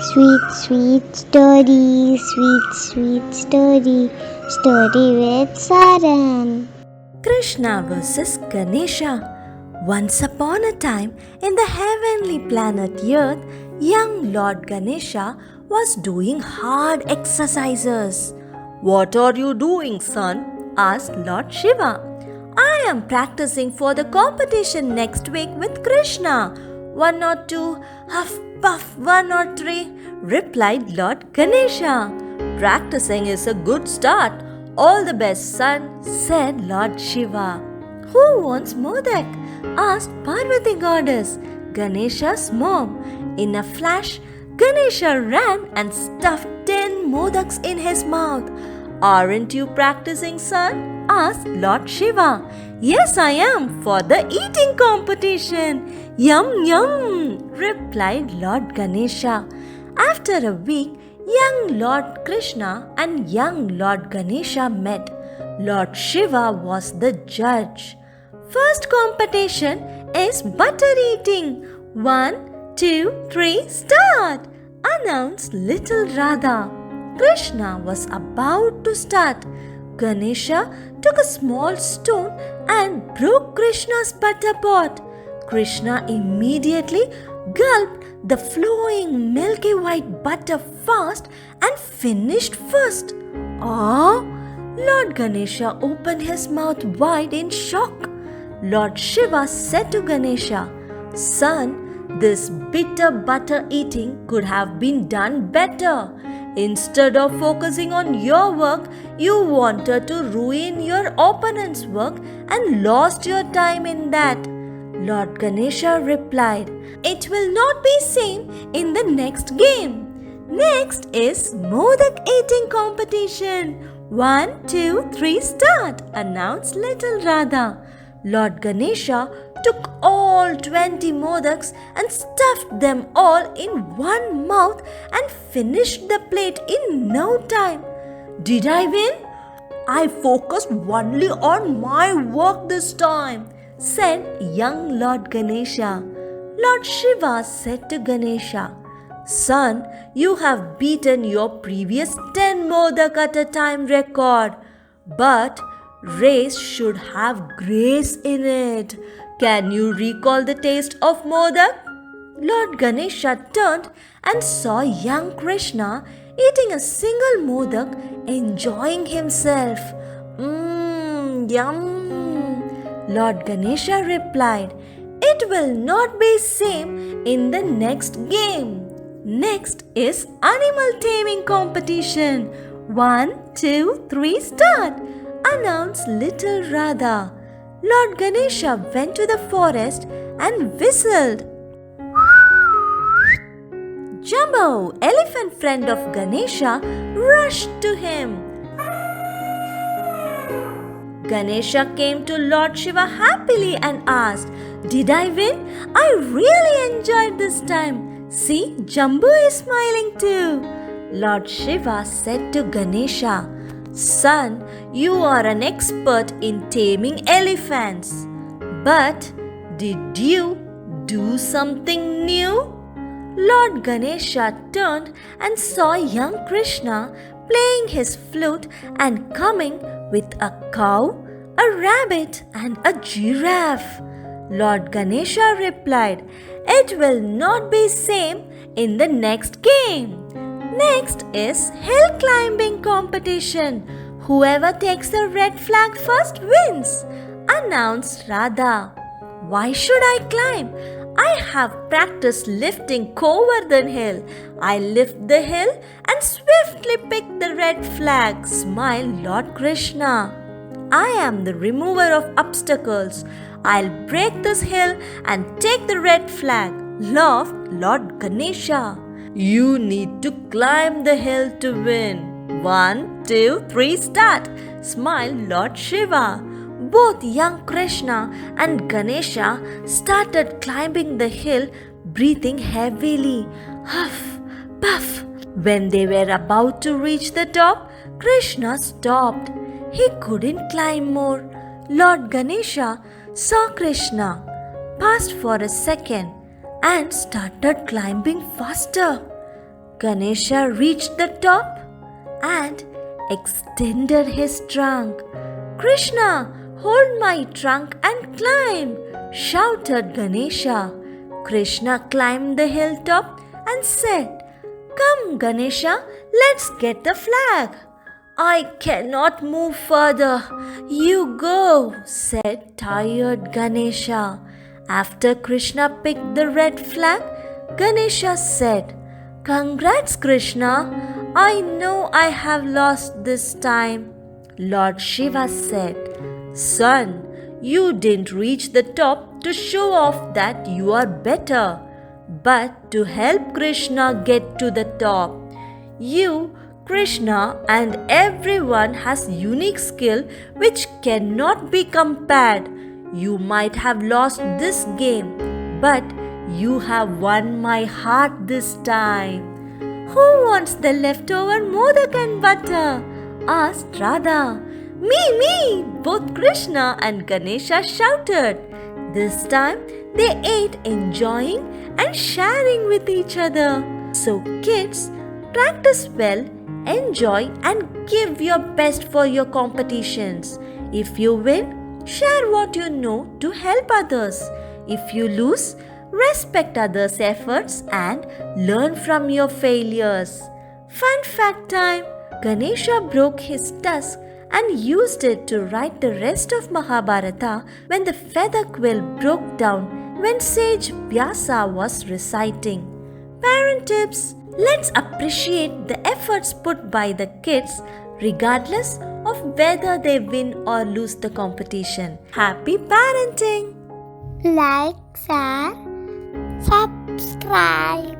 Sweet, sweet story, sweet, sweet story, story with Saran. Krishna vs Ganesha. Once upon a time, in the heavenly planet Earth, young Lord Ganesha was doing hard exercises. "What are you doing, son?" asked Lord Shiva. "I am practicing for the competition next week with Krishna. 1 or 2, huff puff 1 or 3, replied Lord Ganesha. "Practicing is a good start. All the best, son," said Lord Shiva. "Who wants Mudak?" asked Parvati goddess, Ganesha's mom. In a flash, Ganesha ran and stuffed 10 Mudaks in his mouth. "Aren't you practicing, son?" asked Lord Shiva. "Yes, I am, for the eating competition." "Yum, yum," replied Lord Ganesha. After a week, young Lord Krishna and young Lord Ganesha met. Lord Shiva was the judge. "First competition is butter eating. 1, 2, 3, start!" announced little Radha. Krishna was about to start. Ganesha took a small stone and broke Krishna's butter pot. Krishna immediately gulped the flowing milky white butter fast and finished first. "Ah!" Lord Ganesha opened his mouth wide in shock. Lord Shiva said to Ganesha, "Son, this bitter butter eating could have been done better. Instead of focusing on your work, you wanted to ruin your opponent's work and lost your time in that." Lord Ganesha replied, "It will not be same in the next game. Next is Mudak eating competition. 1, 2, 3, start," announced little Radha. Lord Ganesha took all 20 Mudaks and stuffed them all in one mouth and finished the plate in no time. "Did I win?" "I focused only on my work this time," said young Lord Ganesha. Lord Shiva said to Ganesha, "Son, you have beaten your previous 10 Modak at a time record. But race should have grace in it. Can you recall the taste of Mudak?" Lord Ganesha turned and saw young Krishna eating a single Mudak, enjoying himself. Yum." Lord Ganesha replied, "It will not be same in the next game. Next is animal taming competition. 1, 2, 3, start," announced little Radha. Lord Ganesha went to the forest and whistled. Jumbo, elephant friend of Ganesha, rushed to him. Ganesha came to Lord Shiva happily and asked, "Did I win? I really enjoyed this time. See, Jumbo is smiling too." Lord Shiva said to Ganesha, "Son, you are an expert in taming elephants. But did you do something new?" Lord Ganesha turned and saw young Krishna playing his flute and coming with a cow, a rabbit, and a giraffe. Lord Ganesha replied, "It will not be same in the next game. Next is hill climbing competition. Whoever takes the red flag first wins," announced Radha. "Why should I climb? I have practiced lifting Govardhan Hill. I lift the hill and swiftly pick the red flag," smiled Lord Krishna. "I am the remover of obstacles. I'll break this hill and take the red flag," laughed Lord Ganesha. "You need to climb the hill to win. 1, 2, 3, start," smiled Lord Shiva. Both young Krishna and Ganesha started climbing the hill, breathing heavily. Huff, puff. When they were about to reach the top, Krishna stopped. He couldn't climb more. Lord Ganesha saw Krishna, paused for a second, and started climbing faster. Ganesha reached the top and extended his trunk. Krishna, hold my trunk and climb, shouted Ganesha. Krishna climbed the hilltop and said, Come, Ganesha, let's get the flag. I cannot move further. You go, said tired Ganesha. After Krishna picked the red flag, Ganesha said, Congrats, Krishna. I know I have lost this time. Lord Shiva said, Son, you didn't reach the top to show off that you are better, but to help Krishna get to the top. You, Krishna, and everyone has unique skill which cannot be compared. You might have lost this game, but you have won my heart this time. Who wants the leftover Mudak and butter? Asked Radha. Me! Both Krishna and Ganesha shouted. This time they ate, enjoying and sharing with each other. So kids, practice well, enjoy and give your best for your competitions. If you win, share what you know to help others. If you lose, respect others' efforts and learn from your failures. Fun fact time. Ganesha broke his tusk and used it to write the rest of Mahabharata when the feather quill broke down when sage Vyasa was reciting. Parent tips. Let's appreciate the efforts put by the kids regardless of whether they win or lose the competition. Happy parenting! Like, share, subscribe.